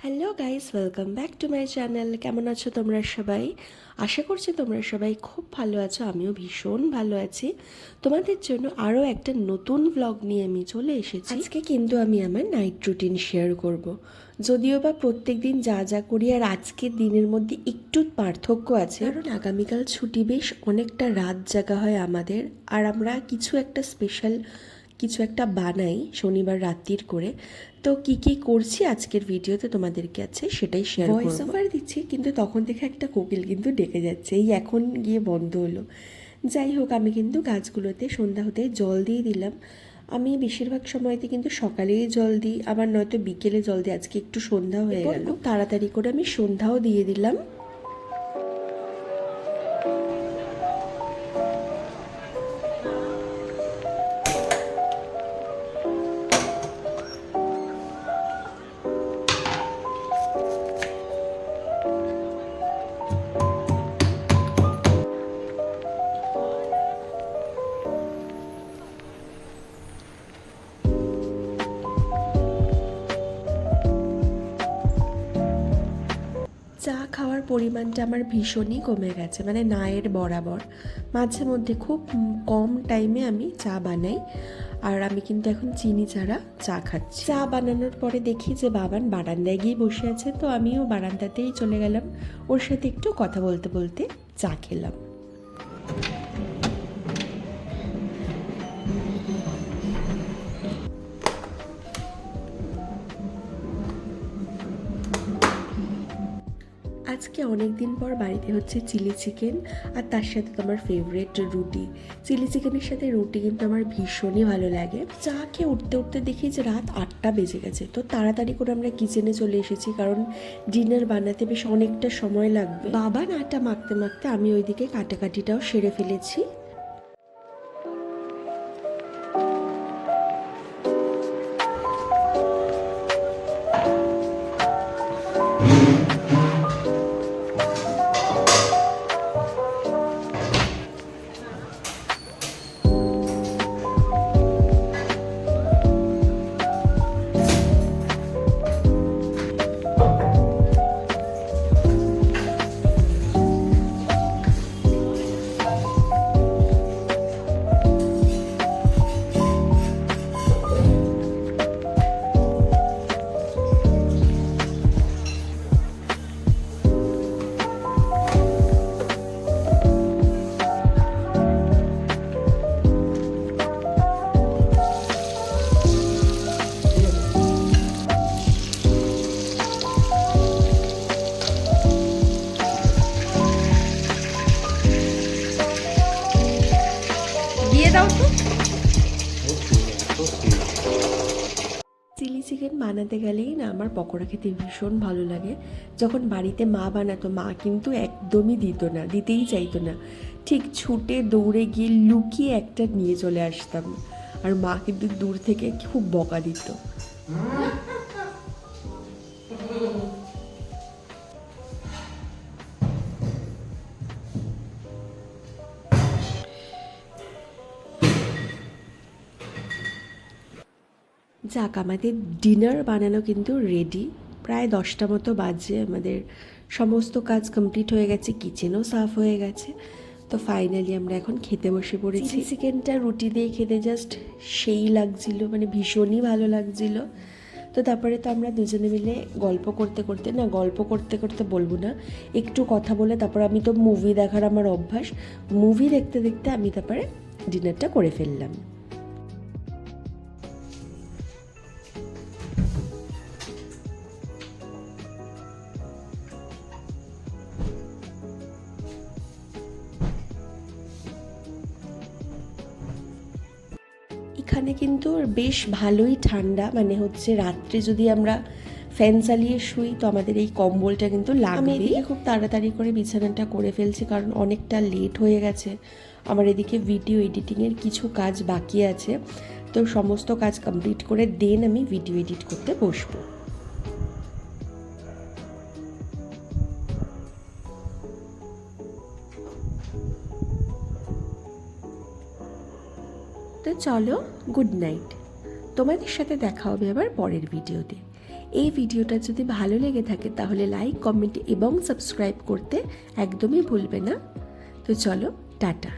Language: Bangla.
Hello guys, welcome back to my channel. কেমন আছো তোমরা সবাই? আশা করছি তোমরা সবাই খুব ভালো আছো। আমিও ভীষণ ভালো আছি। তোমাদের জন্য আরও একটা নতুন ব্লগ নিয়ে আমি চলে এসেছি। আজকে কিন্তু আমি আমার নাইট রুটিন শেয়ার করব। যদিও বা প্রত্যেক দিন যা যা করি আর আজকের দিনের মধ্যে একটু পার্থক্য আছে, কারণ আগামীকাল ছুটি, বেশ অনেকটা রাত জাগা হয় আমাদের। আর আমরা কিছু একটা বানাই শনিবার রাত্রির করে। তো কি কি করছি আজকের ভিডিওতে তোমাদেরকে আছে সেটাই শেয়ার করব। ভয়েস ওভার দিচ্ছি, কিন্তু তখন থেকে একটা কোকিল কিন্তু ডেকে যাচ্ছে, এই এখন গিয়ে বন্ধ হলো। যাই হোক, আমি কিন্তু গাছগুলোতে সন্ধ্যা হতে জল দিয়ে দিলাম। আমি বেশিরভাগ সময়তে কিন্তু সকালেই জল দিই, আবার নয়তো বিকেলে জল দিই। আজকে একটু সন্ধ্যা হয়ে গেল, তাড়াতাড়ি করে আমি সন্ধ্যাও দিয়ে দিলাম। চা খাওয়ার পরিমাণটা আমার ভীষণই কমে গেছে, মানে নায়ের বরাবর। মাঝে মধ্যে খুব কম টাইমে আমি চা বানাই, আর আমি কিন্তু এখন চিনি ছাড়া চা খাচ্ছি। চা বানানোর পরে দেখি যে বাবান বারান্দায় গিয়ে বসে আছে, তো আমিও বারান্দাতেই চলে গেলাম। ওর সাথে একটু কথা বলতে বলতে চা খেলাম। আজকে অনেক দিন পর বাড়িতে হচ্ছে চিলি চিকেন, আর তার সাথে তো আমার ফেভারিট রুটি। চিলি চিকেনের সাথে রুটি কিন্তু আমার ভীষণই ভালো লাগে। চা খেয়ে উঠতে উঠতে দেখি যে রাত 8টা বেজে গেছে। তো তাড়াতাড়ি করে আমরা কিচেনে চলে এসেছি, কারণ ডিনার বানাতে বেশ অনেকটা সময় লাগবে। বাবা আটা মাখতে মাখতে আমি ওইদিকে কাটাকাটিটাও সেরে ফেলেছি। দিয়ে দাও তো। চিলি চিকেন বানাতে গেলেই না আমার পকোড়া খেতে ভীষণ ভালো লাগে। যখন বাড়িতে মা বানাতো, মা কিন্তু একদমই দিতেই চাইতো না। ঠিক ছুটে দৌড়ে গিয়ে লুকিয়ে একটা নিয়ে চলে আসতাম, আর মা কিন্তু দূর থেকে খুব বকা দিত। যাক, আমাদের ডিনার বানানো কিন্তু রেডি। প্রায় 10টা মতো বাজে। আমাদের সমস্ত কাজ কমপ্লিট হয়ে গেছে, কিচেনও সাফ হয়ে গেছে। তো ফাইনালি আমরা এখন খেতে বসে পড়েছি। চিকেনটা রুটি দিয়ে খেতে জাস্ট সেই লাগছিল, মানে ভীষণই ভালো লাগছিল। তো তারপরে তো আমরা দুজনে মিলে গল্প করতে করতে বলবো না, একটু কথা বলে তারপর আমি তো মুভি দেখার আমার অভ্যাস, মুভি দেখতে দেখতে আমি তারপরে ডিনারটা করে ফেললাম। এখানে কিন্তু বেশ ভালোই ঠান্ডা, মানে হচ্ছে রাত্রে যদি আমরা ফ্যান চালিয়ে শুই তো আমাদের এই কম্বলটা কিন্তু লাগবে। আমি এদিকে খুব তাড়াতাড়ি করে বিছানাটা করে ফেলছি, কারণ অনেকটা লেট হয়ে গেছে। আমার এদিকে ভিডিও এডিটিংয়ের কিছু কাজ বাকি আছে, তো সমস্ত কাজ কমপ্লিট করে দেন আমি ভিডিও এডিট করতে বসবো। তো চলো, গুড নাইট। তোমাদের সাথে দেখা হবে আবার পরের ভিডিওতে। এই ভিডিওটা যদি ভালো লেগে থাকে তাহলে লাইক, কমেন্ট এবং সাবস্ক্রাইব করতে একদমই ভুলবে না। তো চলো, টাটা।